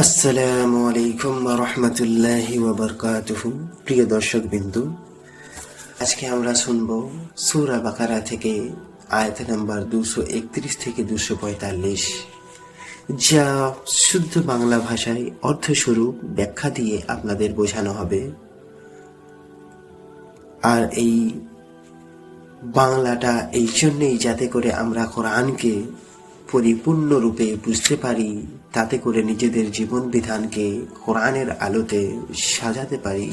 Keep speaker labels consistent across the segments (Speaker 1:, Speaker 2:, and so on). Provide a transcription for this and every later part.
Speaker 1: আসসালামু আলাইকুম ওয়া রাহমাতুল্লাহি ওয়া বারাকাতুহু। প্রিয় দর্শক বিন্দু, আজকে আমরা শুনব সূরা বাকারা থেকে আয়াত নাম্বার 231 থেকে 245, যা শুদ্ধ বাংলা ভাষায় অর্থস্বরূপ ব্যাখ্যা দিয়ে আপনাদের বোঝানো হবে। আর এই বাংলাটা এই জন্যেই যাতে করে আমরা কোরআনকে পরিপূর্ণরূপে বুঝতে পারি, তাতে করে নিজেদের জীবন বিধানকে কোরআনের আলোতে সাজাতে পারি,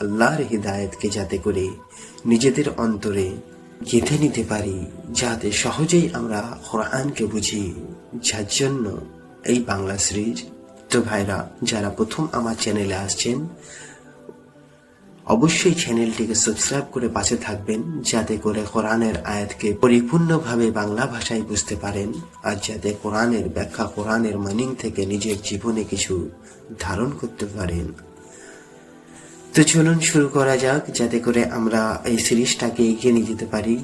Speaker 1: আল্লাহর হিদায়াতকে যাতে করে নিজেদের অন্তরে গেঁথে নিতে পারি, যাতে সহজেই আমরা কোরআনকে বুঝি। যার জন্য এই বাংলা সিরিজ। তো ভাইরা, যারা প্রথম আমার চ্যানেলে আসছেন, অবশ্যই চ্যানেলটিকে সাবস্ক্রাইব করে পাশে থাকবেন, যাতে করে কোরআনের আয়াতকে পরিপূর্ণভাবে বাংলা ভাষায় বুঝতে পারেন, আর যাতে কোরআনের ব্যাখ্যা, কোরআনের মিনিং থেকে নিজের জীবনে কিছু ধারণ করতে পারেন। তো চলুন শুরু করা যাক, যাতে করে আমরা এই সিরিজটাকে এগিয়ে নিয়ে যেতে পারি,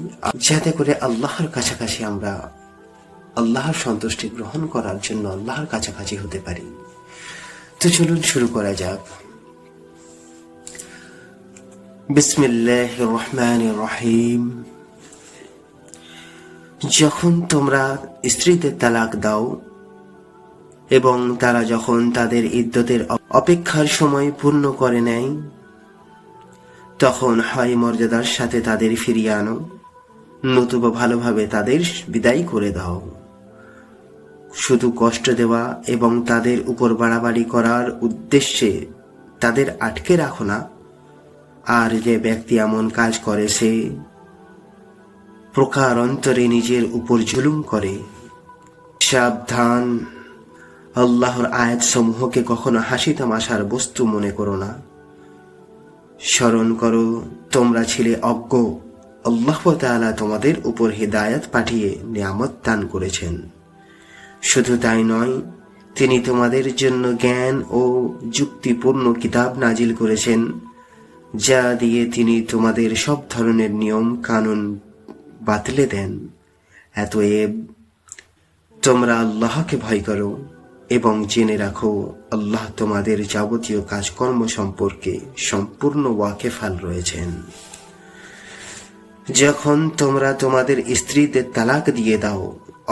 Speaker 1: যাতে করে আল্লাহর কাছাকাছি আমরা আল্লাহর সন্তুষ্টি গ্রহণ করার জন্য আল্লাহর কাছাকাছি হতে পারি। তো চলুন শুরু করা যাক। বিসমিল্লাহির রহমানির রহিম। যখন তোমরা স্ত্রীদের তালাক দাও এবং তারা যখন তাদের ইদ্দতের অপেক্ষার সময় পূর্ণ করে নেয়, তখন হয় মর্যাদার সাথে তাদের ফিরিয়ে আনো, নতুবা ভালোভাবে তাদের বিদায় করে দাও। শুধু কষ্ট দেওয়া এবং তাদের উপর বাড়াবাড়ি করার উদ্দেশ্যে তাদের আটকে রাখো না। আর যে ব্যক্তি এমন কাজ করে, সে প্রকার অন্তরে নিজের উপর জুলুম করে। সাবধান, আল্লাহর আয়াত সমূহকে কখনো হাসি তামাশার বস্তু মনে করো না। স্মরণ করো, তোমরা ছিলে অজ্ঞ। আল্লাহ তাআলা তোমাদের উপর হিদায়াত পাঠিয়ে নিয়ামত দান করেছেন। শুধু তাই নয়, তিনি তোমাদের জন্য জ্ঞান ও যুক্তিপূর্ণ কিতাব নাজিল করেছেন, যা দিয়ে তিনি তোমাদের সব ধরনের নিয়ম কানুন বাতলে দেন। অতএব তোমরা আল্লাহকে ভয় করো এবং জেনে রাখো, আল্লাহ তোমাদের যাবতীয় কাজকর্ম সম্পর্কে সম্পূর্ণ ওয়াকিফাল রয়েছেন। যখন তোমরা তোমাদের স্ত্রীদের তালাক দিয়ে দাও,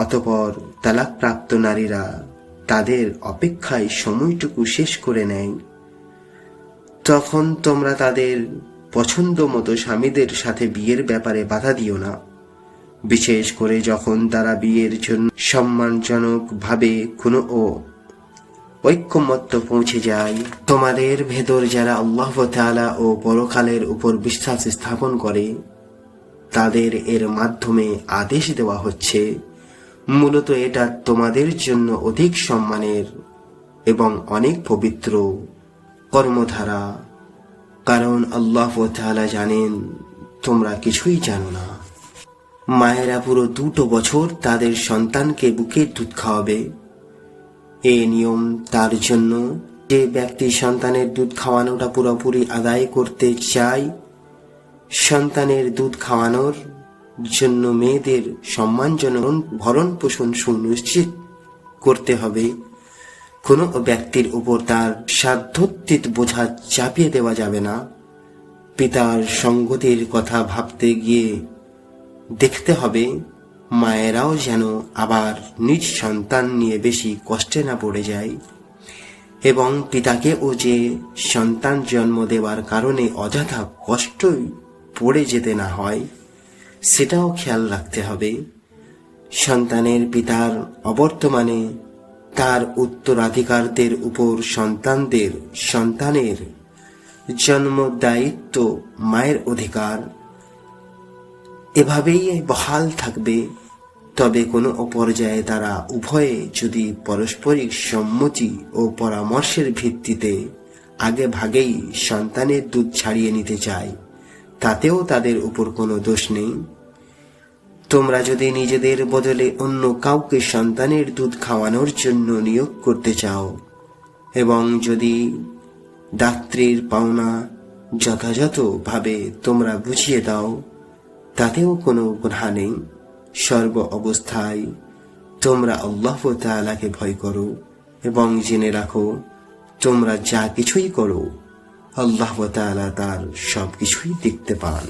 Speaker 1: অতঃপর তালাক প্রাপ্ত নারীরা তাদের অপেক্ষায় সময়টুকু শেষ করে নেয়, তখন তোমরা তাদের পছন্দ মতো স্বামীদের সাথে বিয়ের ব্যাপারে বাধা দিও না, বিশেষ করে যখন তারা বিয়ের জন্য সম্মানজনক ভাবে কোনো ঐক্যমত্য পৌঁছে যায়। তোমাদের ভেতর যারা আল্লাহ তাআলা ও পরকালের উপর বিশ্বাস স্থাপন করে, তাদের এর মাধ্যমে আদেশ দেওয়া হচ্ছে। মূলত এটা তোমাদের জন্য অধিক সম্মানের এবং অনেক পবিত্র কর্মধারা, কারণ আল্লাহ তাআলা জানেন তোমরা কিছুই জানো না। মায়েরা পুরো 2 বছর তাদের সন্তানকে বুকের দুধ খাওয়াবে। এই নিয়ম তার জন্য যে ব্যক্তি সন্তানের দুধ খাওয়ানোটা পুরোপুরি আদায় করতে চায়। সন্তানের দুধ খাওয়ানোর জন্য মেয়েদের সম্মানজনক ভরণ পোষণ সুনিশ্চিত করতে হবে। কোনো ব্যক্তির উপর তার সাধ্যতীত বোঝা চাপিয়ে দেওয়া যাবে না। পিতার সঙ্গতির কথা ভাবতে গিয়ে দেখতে হবে, মায়েরাও যেন আবার নিজ সন্তান নিয়ে বেশি কষ্টে না পড়ে যায়, এবং পিতাকেও যে সন্তান জন্ম দেওয়ার কারণে অযথা কষ্টই পড়ে যেতে না হয়, সেটাও খেয়াল রাখতে হবে। সন্তানের পিতার অবর্তমানে তার উত্তরাধিকারদের উপর সন্তানের জন্ম দায়িত্ব মায়ের অধিকার এভাবেই বহাল থাকবে। তবে কোনো পর্যায়ে তারা উভয়ে যদি পারস্পরিক সম্মতি ও পরামর্শের ভিত্তিতে আগে ভাগেই সন্তানের দুধ ছাড়িয়ে নিতে চায়, তাতেও তাদের উপর কোনো দোষ নেই। তোমরা যদি নিজেদের বদলে অন্য কাউকে সন্তানের দুধ খাওয়ানোর জন্য নিয়োগ করতে চাও, এবং যদি দাত্রীর পাওনা যথাযথভাবে তোমরা বুঝিয়ে দাও, তাতেও কোনো গুনাহ নেই। সর্ব অবস্থায় তোমরা আল্লাহ তাআলাকে ভয় করো এবং জেনে রাখো তোমরা যা কিছুই করো আল্লাহ তাআলা তার সবকিছুই দেখতে পান।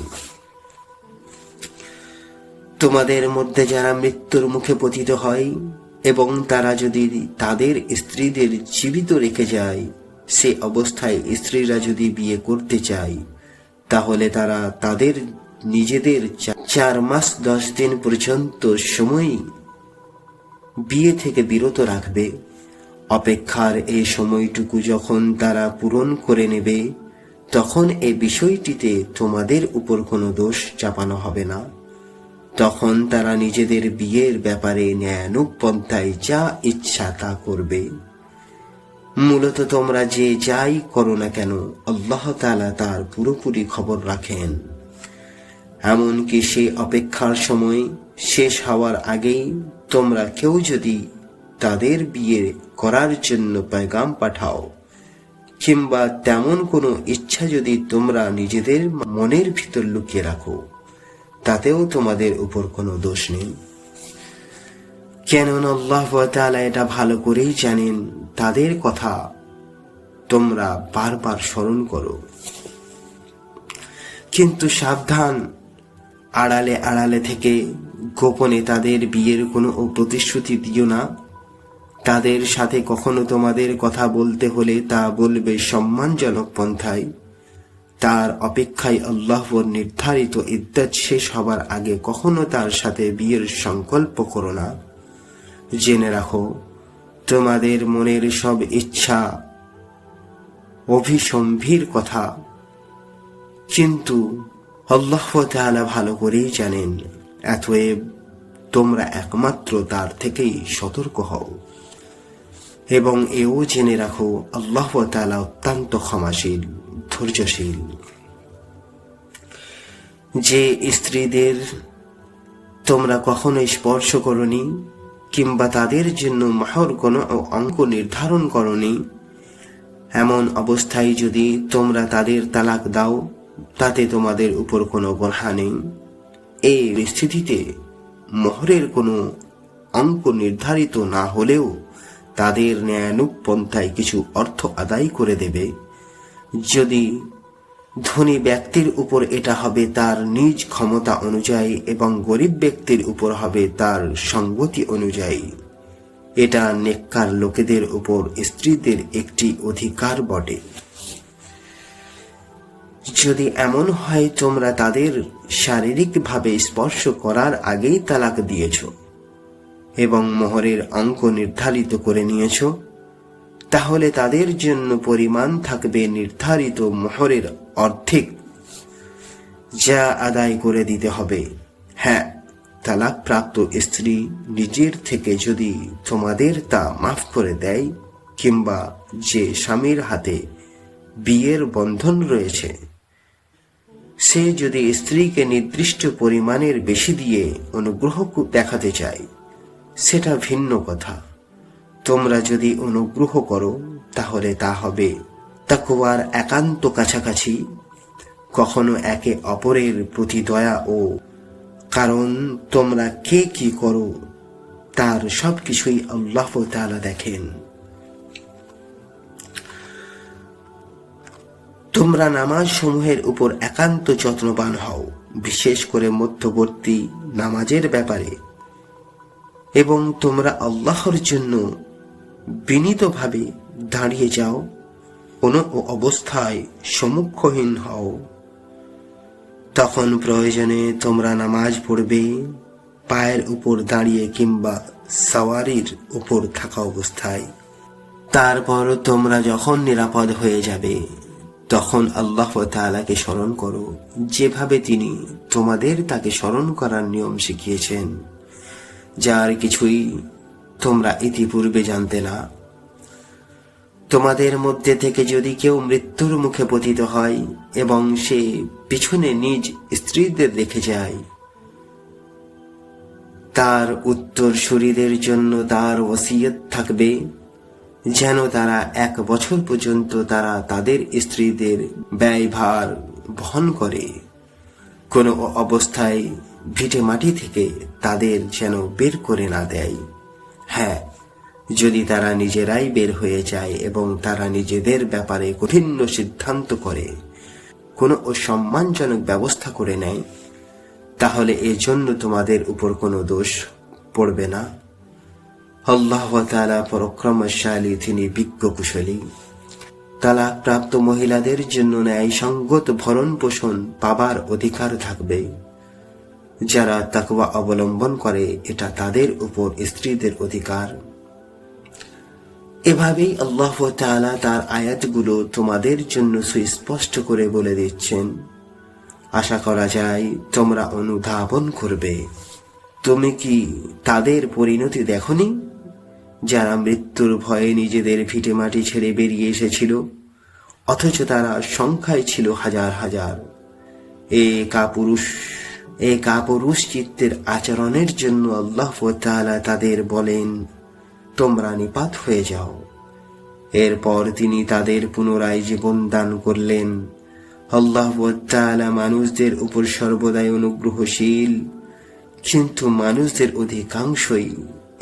Speaker 1: তোমাদের মধ্যে যারা মৃত্যুর মুখে পতিত হয় এবং তারা যদি তাদের স্ত্রীদের জীবিত রেখে যায়, সে অবস্থায় স্ত্রীরা যদি বিয়ে করতে চায়, তাহলে তারা তাদের নিজেদের 4 মাস 10 দিন পর্যন্ত সময় বিয়ে থেকে বিরত রাখবে। অপেক্ষার এই সময়টুকু যখন তারা পূরণ করে নেবে, তখন এই বিষয়টিতে তোমাদের উপর কোনো দোষ চাপানো হবে না। তখন তারা নিজেদের বিয়ের ব্যাপারে ন্যায়ানুগ পন্থায় যা ইচ্ছা তা করবে। মূলত তোমরা যে যাই করো না কেন, আল্লাহ তাআলা তার পুরোপুরি খবর রাখেন। এমনকি সেই অপেক্ষার সময় শেষ হওয়ার আগেই তোমরা কেউ যদি তাদের বিয়ে করার জন্য পেগাম পাঠাও কিংবা তেমন কোনো ইচ্ছা যদি তোমরা নিজেদের মনের ভিতর লুকিয়ে রাখো, তাতেও তোমাদের উপর কোনো দোষ নেই। কেননা আল্লাহ তাআলা এটা ভালো করেই জানেন। তাদের কথা তোমরা বারবার স্মরণ করো, কিন্তু সাবধান, আড়ালে আড়ালে থেকে গোপনে তাদের বিয়ের কোনো প্রতিশ্রুতি দিও না। তাদের সাথে কখনো তোমাদের কথা বলতে হলে তা বলবে সম্মানজনক পন্থায়। তার অপেক্ষায় আল্লাহর নির্ধারিত ইদ্দত শেষ হবার আগে কখনো তার সাথে বিয়ের সংকল্প করো না। জেনে রাখো তোমাদের মনের সব ইচ্ছা অভিসম্ভির কথা, কিন্তু আল্লাহ তাআলা ভালো করেই জানেন। অতএব তোমরা একমাত্র তার থেকেই সতর্ক হও এবং এও জেনে রাখো আল্লাহ তাআলা অত্যন্ত ক্ষমাশীল, ধৈর্যশীল। যে স্ত্রীদের তোমরা কখনো স্পর্শ করনি কিংবা তাদের জন্য মাহর কোনো অঙ্ক নির্ধারণ করনি, এমন অবস্থায় যদি তোমরা তাদের তালাক দাও, তাতে তোমাদের উপর কোনো গুনাহ নেই। এই স্থিতিতে মোহরের কোনো অঙ্ক নির্ধারিত না হলেও তাদের ন্যায়ানুগ পন্থায় কিছু অর্থ আদায় করে দেবে। যদি ধনী ব্যক্তির উপর এটা হবে তার নিজ ক্ষমতা অনুযায়ী এবং গরিব ব্যক্তির উপর হবে তার সঙ্গতি অনুযায়ী। এটা নেককার লোকেদের উপর স্ত্রীদের একটি অধিকার বটে। যদি এমন হয় তোমরা তাদের শারীরিকভাবে স্পর্শ করার আগেই তালাক দিয়েছ এবং মোহরের অঙ্ক নির্ধারিত করে নিয়েছ, তাহলে তাদের জন্য পরিমাণ থাকবে নির্ধারিত মোহরের অর্ধেক, যা আদায় করে দিতে হবে। হ্যাঁ, তালাক প্রাপ্ত স্ত্রী নিজের থেকে যদি তোমাদের তা মাফ করে দেয় কিংবা যে স্বামীর হাতে বিয়ের বন্ধন রয়েছে সে যদি স্ত্রীকে নির্দিষ্ট পরিমাণের বেশি দিয়ে অনুগ্রহ দেখাতে চায়, সেটা ভিন্ন কথা। তোমরা যদি অনুগ্রহ করো তাহলে তা হবে তাকওয়ার একান্ত কাছাকাছি। কখনো একে অপরের প্রতি দয়া ও, কারণ তোমরা কে কি করো তার সবকিছুই আল্লাহ তাআলা দেখেন। তোমরা নামাজ সমূহের উপর একান্ত যত্নবান হও, বিশেষ করে মধ্যবর্তী নামাজের ব্যাপারে, এবং তোমরা আল্লাহর জন্য বিনীতভাবে দাঁড়িয়ে যাও। কোনো অবস্থায় সম্মুখহীন হও। তখন প্রয়োজনে তোমরা নামাজ পড়বে পায়ের উপর দাঁড়িয়ে কিংবা সাওয়ারির উপর থাকা অবস্থায়। তারপর তোমরা যখন নিরাপদ হয়ে যাবে তখন আল্লাহ তাআলাকে স্মরণ করো, যেভাবে তিনি তোমাদের তাকে স্মরণ করার নিয়ম শিখিয়েছেন, যার কিছুই তোমরা ইতিপূর্বে জানতে না। তোমাদের মধ্যে থেকে যদি কেউ মৃত্যুর মুখে পতিত হয় এবং সে পিছনে নিজ স্ত্রীদের রেখে যায়, তার উত্তরসূরিদের জন্য তার ওসিয়ত থাকবে যেন তারা 1 বছর পর্যন্ত তারা তাদের স্ত্রীদের ব্যয়ভার বহন করে। কোনো অবস্থায় ভিটে মাটি থেকে তাদের যেন বের করে না দেয়। হ্যাঁ, যদি তারা নিজেরাই বের হয়ে যায় এবং তারা নিজেদের ব্যাপারে কঠিন সিদ্ধান্ত করে, কোনো অসম্মানজনক ব্যবস্থা করে নেয়, তাহলে এজন্য তোমাদের উপর কোনো দোষ পড়বে না। আল্লাহ তাআলা পরাক্রমশালী, তিনি বিজ্ঞ কুশলী। তালাক প্রাপ্ত মহিলাদের জন্য ন্যায়সঙ্গত ভরণ পোষণ পাবার অধিকার থাকবে। যারা তাকওয়া অবলম্বন করে, এটা তাদের উপর স্ত্রীদের অধিকার। এভাবেই আল্লাহ তাআলা তার আয়াতগুলো তোমাদের জন্য সুস্পষ্ট করে বলে দিচ্ছেন। আশা করা যায় তোমরা অনুধাবন করবে। তুমি কি তাদের পরিণতি দেখনি, যারা মৃত্যুর ভয়ে নিজেদের ভিটেমাটি ছেড়ে বেরিয়ে এসেছিল, অথচ তারা সংখ্যায় ছিল হাজার হাজার। এই কাপুরুষ চিত্তের আচরণের জন্য আল্লাহ তাআলা তাদের বলেন, তোমরা নিপাত হয়ে যাও। এরপর তিনি তাদের পুনরায় জীবন দান করলেন। আল্লাহ তাআলা মানুষদের উপর সর্বদাই অনুগ্রহশীল, কিন্তু মানুষদের অধিকাংশই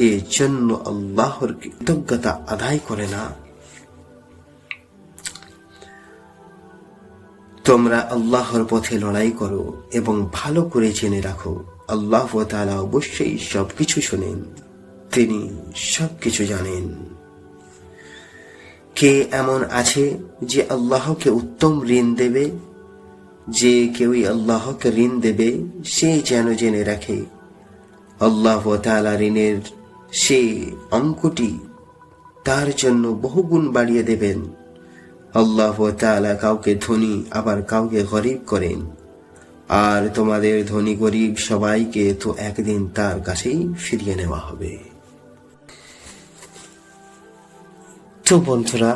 Speaker 1: এর জন্য আল্লাহর কৃতজ্ঞতা আদায় করে না। তোমরা আল্লাহর পথে লড়াই করো এবং ভালো করে জেনে রাখো, আল্লাহ তাআলা অবশ্যই সবকিছু শোনেন, তিনি সবকিছু জানেন। কে এমন আছে যে আল্লাহকে উত্তম ঋণ দেবে? যে কেউই আল্লাহকে ঋণ দেবে, সে যেন জেনে রাখে আল্লাহ তাআলা ঋণের সে অঙ্কটি তার জন্য বহুগুণ বাড়িয়ে দেবেন। আল্লাহ তাআলা কাউকে ধনী আবার কাউকে গরিব করেন, আর তোমাদের ধনী গরিব সবাইকে তো একদিন তার কাছেই ফিরিয়ে নেওয়া হবে। তো বন্ধুরা,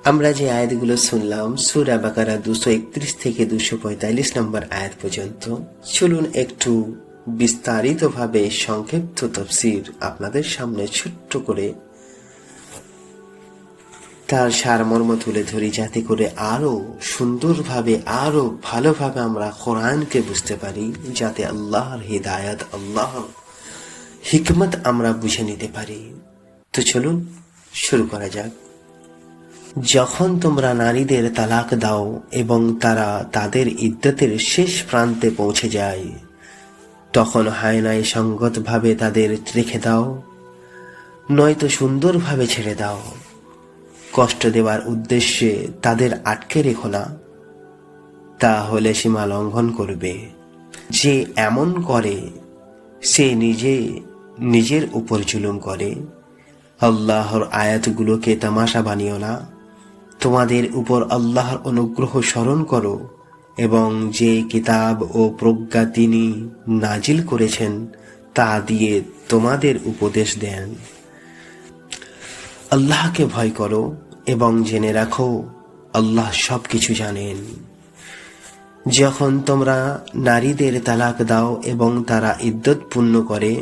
Speaker 1: আমরা যে আয়াতগুলো শুনলাম সূরা বাকারা 231 থেকে 245 নম্বর আয়াত পর্যন্ত, চলুন একটু বিস্তারিতভাবে সংক্ষিপ্ত তাফসীর আপনাদের সামনে ছোট্ট করে তার সারমর্ম তুলে ধরি, যাতে করে আরো সুন্দরভাবে, আরো ভালোভাবে আমরা কোরআনকে বুঝতে পারি, যাতে আল্লাহর হিদায়াত, আল্লাহর হিকমত আমরা বুঝে নিতে পারি। তো চলুন শুরু করা যাক। যখন তোমরা নারীদের তালাক দাও এবং তারা তাদের ইদ্দতের শেষ প্রান্তে পৌঁছে যায়, তখন হয় নাই সঙ্গতভাবে তাদের রেখে দাও, নয়তো সুন্দরভাবে ছেড়ে দাও। কষ্ট দেওয়ার উদ্দেশ্যে তাদের আটকে রেখো না, তাহলে সীমা লঙ্ঘন করবে। যে এমন করে সে নিজের উপর জুলুম করে। আল্লাহর আয়াতগুলোকে তামাশা বানিও না, তোমাদের উপর আল্লাহর অনুগ্রহ স্মরণ করো এবং যে কিতাব ও প্রজ্ঞা তিনি নাজিল করেছেন তা দিয়ে তোমাদের উপদেশ দেন। আল্লাহকে ভয় করো এবং জেনে রাখো আল্লাহ সবকিছু জানেন। যখন তোমরা নারীদের তালাক দাও এবং তারা ইদ্দত পূর্ণ করে,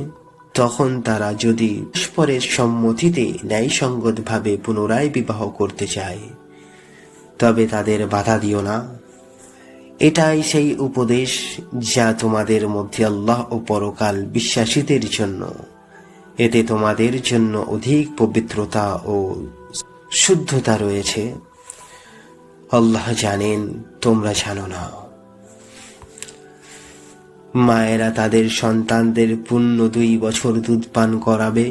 Speaker 1: তখন তারা যদি পরস্পরের সম্মতিতে ন্যায়সঙ্গতভাবে পুনরায় বিবাহ করতে চায়, তবে তাদের বাধা দিও না। এটাই সেই উপদেশ যা তোমাদের মধ্যে আল্লাহ ও পরকাল বিশ্বাসীদের জন্য। এতে তোমাদের জন্য অধিক পবিত্রতা ও শুদ্ধতা রয়েছে। আল্লাহ জানেন, তোমরা জানো না। মায়েরা তাদের সন্তানদের পূর্ণ 2 বছর দুধ পান করাবে।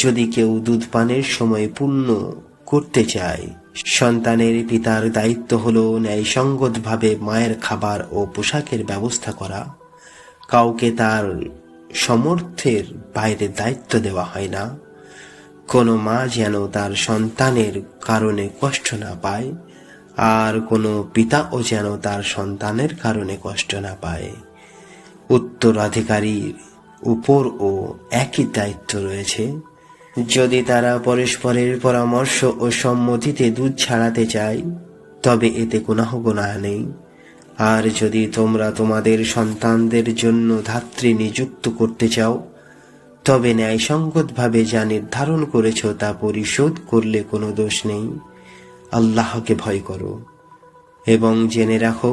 Speaker 1: যদি কেউ দুধ পানের সময় পূর্ণ করতে চায়, সন্তানের পিতার দায়িত্ব হলো ন্যায়সঙ্গতভাবে মায়ের খাবার ও পোশাকের ব্যবস্থা করা। কাউকে তার সামর্থ্যের বাইরে দায়িত্ব দেওয়া হয় না। কোনো মা যেন তার সন্তানের কারণে কষ্ট না পায়, আর কোনো পিতাও যেন তার সন্তানের কারণে কষ্ট না পায়। উত্তরাধিকারীর উপরও একই দায়িত্ব রয়েছে। যদি তারা পরস্পরের পরামর্শ ও সম্মতিতে দুধ ছাড়াতে চায়, তবে এতে গুনাহ নেই। আর যদি তোমরা তোমাদের সন্তানদের জন্য ধাত্রী নিযুক্ত করতে চাও, তবে ন্যায়সঙ্গতভাবে যা নির্ধারণ করেছ তা পরিশোধ করলে কোনো দোষ নেই। আল্লাহকে ভয় করো এবং জেনে রাখো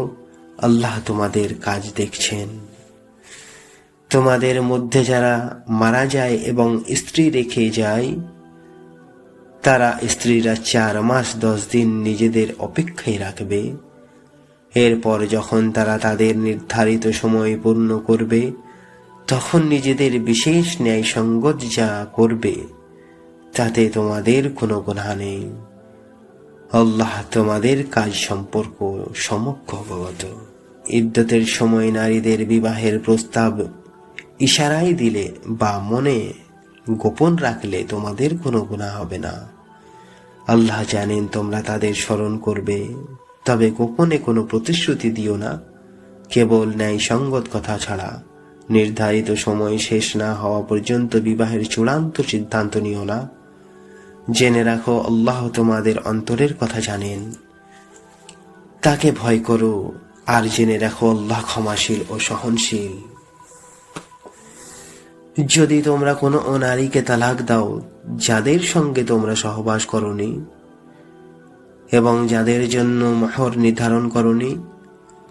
Speaker 1: আল্লাহ তোমাদের কাজ দেখছেন। তোমাদের মধ্যে যারা মারা যায় এবং স্ত্রী রেখে যায়, তারা স্ত্রীরা 4 মাস 10 দিন নিজেদের অপেক্ষায় রাখবে। এরপর যখন তারা তাদের নির্ধারিত সময় পূর্ণ করবে, তখন নিজেদের বিশেষ ন্যায়সঙ্গত যা করবে তাতে তোমাদের কোনো গুনাহ নেই। আল্লাহ তোমাদের কাজ সম্পর্ক সম্যক অবগত। ইদ্দতের সময় নারীদের বিবাহের প্রস্তাব ইশারায় দিলে বা মনে গোপন রাখলে তোমাদের কোনো গুনাহ হবে না। আল্লাহ জানেন তোমরা তাদের স্মরণ করবে, তবে গোপনে কোনো প্রতিশ্রুতি দিও না, কেবল ন্যায়সঙ্গত কথা ছাড়া। নির্ধারিত সময় শেষ না হওয়া পর্যন্ত বিবাহের চূড়ান্ত সিদ্ধান্ত নিও না। জেনে রাখো আল্লাহ তোমাদের অন্তরের কথা জানেন, তাকে ভয় করো। আর জেনে রাখো আল্লাহ ক্ষমাশীল ও সহনশীল। যদি তোমরা কোনো নারীকে তালাক দাও যাদের সঙ্গে তোমরা সহবাস করনি এবং যাদের জন্য মোহর নির্ধারণ করনি,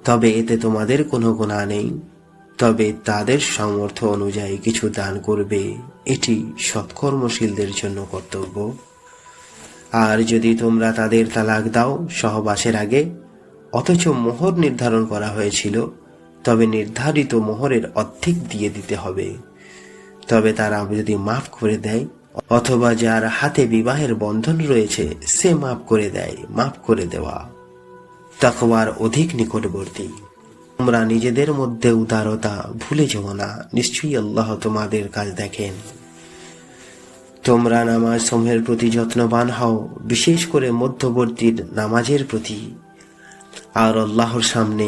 Speaker 1: তবে এতে তোমাদের কোনো গুনাহ নেই, তবে তাদের সামর্থ্য অনুযায়ী কিছু দান করবে, এটি সৎকর্মশীলদের জন্য কর্তব্য। আর যদি তোমরা তাদের তালাক দাও সহবাসের আগে, অথচ মোহর নির্ধারণ করা হয়েছিল, তবে নির্ধারিত মোহরের অর্ধেক দিয়ে দিতে হবে। তবে তারা যদি মাফ করে দেয় অথবা যার হাতে বিবাহের বন্ধন রয়েছে সে মাফ করে দেয়, মাফ করে দেওয়া তাকওয়ার অধিক নিকটবর্তী। তোমরা নিজেদের মধ্যে উদারতা ভুলে যেও না, নিশ্চয়ই আল্লাহ তোমাদের কাজ দেখেন। তোমরা নামাজ সমূহের প্রতি যত্নবান হও, বিশেষ করে মধ্যবর্তী নামাজের প্রতি, আর আল্লাহর সামনে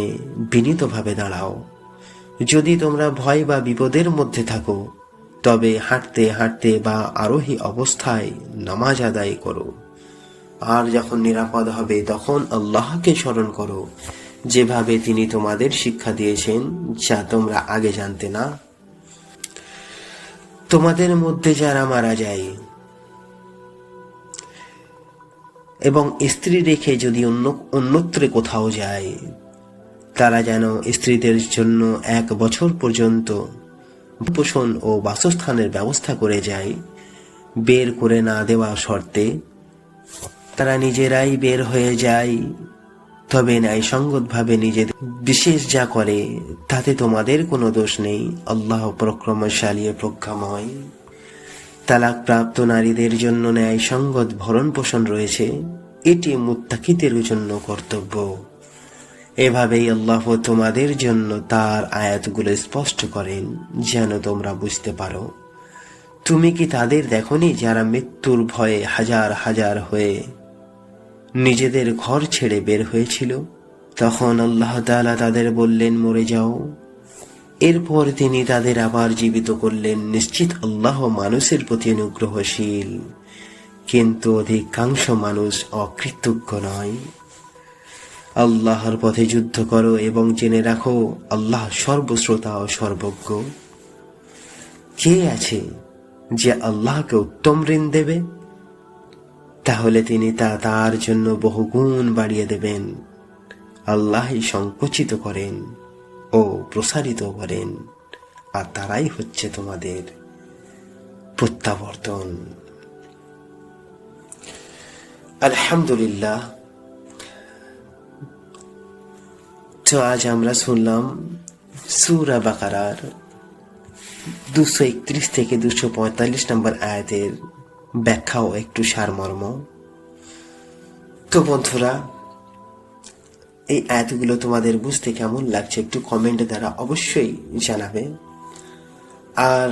Speaker 1: বিনীতভাবে দাঁড়াও। যদি তোমরা ভয় বা বিপদের মধ্যে থাকো, তবে হাঁটতে হাঁটতে বা আরোহী অবস্থায় নামাজ আদায় করো। আর যখন নিরাপদ হবে তখন আল্লাহকে স্মরণ করো, যেভাবে তিনি তোমাদের শিক্ষা দিয়েছেন, যা তোমরা আগে জানতে না। তোমাদের মধ্যে যারা মারা যায় এবং স্ত্রী রেখে যদি অন্যত্রে কোথাও যায়, তারা যেন স্ত্রীদের জন্য 1 বছর পর্যন্ত পোষণ ও বাসস্থানের ব্যবস্থা করে যায়, বের করে না দেওয়া শর্তে। তারা নিজেরাই বের হয়ে যায়, তবে ন্যায়সঙ্গতভাবে নিজেদের বিশেষ যা করে তাতে তোমাদের কোনো দোষ নেই। আল্লাহ পরাক্রমশালী ও প্রজ্ঞাময়। তালাক প্রাপ্ত নারীদের জন্য ন্যায়সঙ্গত ভরণ পোষণ রয়েছে, এটি মুত্তাকিদের জন্য কর্তব্য। এভাবেই আল্লাহ তোমাদের জন্য তার আয়াতগুলো স্পষ্ট করেন, যেন তোমরা বুঝতে পারো। তুমি কি তাদের দেখনি যারা মৃত্যুর ভয়ে হাজার হাজার হয়ে নিজেদের ঘর ছেড়ে বের হয়েছিল? তখন আল্লাহ তাআলা তাদের বললেন, মরে যাও। এরপর তিনি তাদের আবার জীবিত করলেন। নিশ্চিত আল্লাহ মানুষের প্রতি অনুগ্রহশীল, কিন্তু অধিকাংশ মানুষ অকৃতজ্ঞ নয়। আল্লাহর পথে যুদ্ধ করো এবং জেনে রাখো আল্লাহ সর্বশ্রোতা ও সর্বজ্ঞ। কে আছে যে আল্লাহকে উত্তম ঋণ দেবে? তাহলে তিনি তা তার জন্য বহুগুণ বাড়িয়ে দেবেন। আল্লাহই সংকুচিত করেন ও প্রসারিত করেন, আর তারাই হচ্ছে তোমাদের প্রত্যাবর্তন। আলহামদুলিল্লাহ। তো আজ আমরা শুনলাম সূরা বাকারার 231 থেকে 245 নম্বর আয়াতের ব্যাখ্যা ও একটু সারমর্ম। তো বন্ধুরা, এই আয়াতগুলো তোমাদের বুঝতে কেমন লাগছে একটু কমেন্ট দ্বারা অবশ্যই জানাবে। আর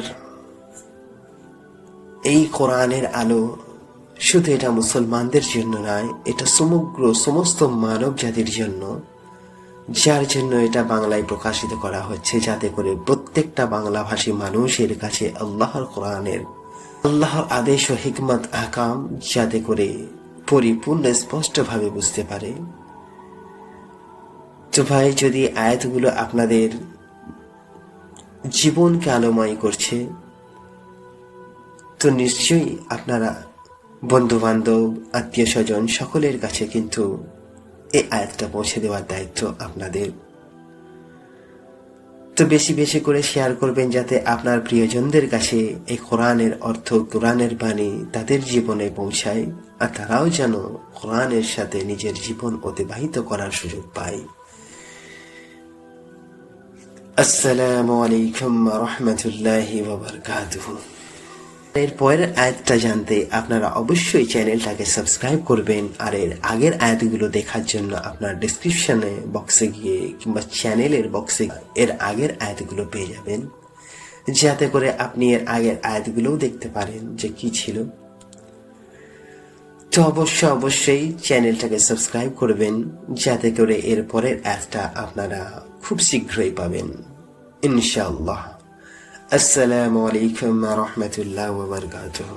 Speaker 1: এই কোরআনের আলো শুধু এটা মুসলমানদের জন্য নয়, এটা সমস্ত মানব জাতির জন্য, যার জন্য এটা বাংলায় প্রকাশিত করা হচ্ছে, যাতে করে প্রত্যেকটা বাংলাভাষী মানুষের কাছে আল্লাহর কোরআনের আল্লাহর আদেশ ও হিকমত আহকাম যাতে করে পরিপূর্ণ স্পষ্টভাবে বুঝতে পারে। তো ভাই, যদি আয়াতগুলো আপনাদের জীবনকে আলোময় করছে, তো নিশ্চয়ই আপনারা বন্ধু বান্ধব আত্মীয় স্বজন সকলের কাছে কিন্তু এই আয়াতটা পৌঁছে দেওয়ার দায়িত্ব আপনাদের। তো বেশি বেশি করে শেয়ার করবেন যাতে আপনার প্রিয়জনদের কাছে এই কোরআনের অর্থ, কোরআনের বাণী তাদের জীবনে পৌঁছায়, আর তারাও যেন কোরআনের সাথে নিজের জীবন অতিবাহিত করার সুযোগ পায়। আসসালামু আলাইকুম ওয়া রাহমাতুল্লাহি ওয়া বারাকাতুহু। এর পরের আয়াতটা জানতে আপনারা অবশ্যই চ্যানেলটাকে সাবস্ক্রাইব করবেন, আর এর আগের আয়াতগুলো দেখার জন্য আপনার ডেসক্রিপশনে বক্সে গিয়ে কিংবা চ্যানেলের বক্সে এর আগের আয়াতগুলো পেয়ে যাবেন, যাতে করে আপনি এর আগের আয়াতগুলোও দেখতে পারেন যে কি ছিল। তো অবশ্যই চ্যানেলটাকে সাবস্ক্রাইব করবেন, যাতে করে এর পরের আয়াতটা আপনারা খুব শীঘ্রই পাবেন ইনশাআল্লাহ। আসসালামু আলাইকুম ওয়া রাহমাতুল্লাহি ওয়া বারাকাতুহু।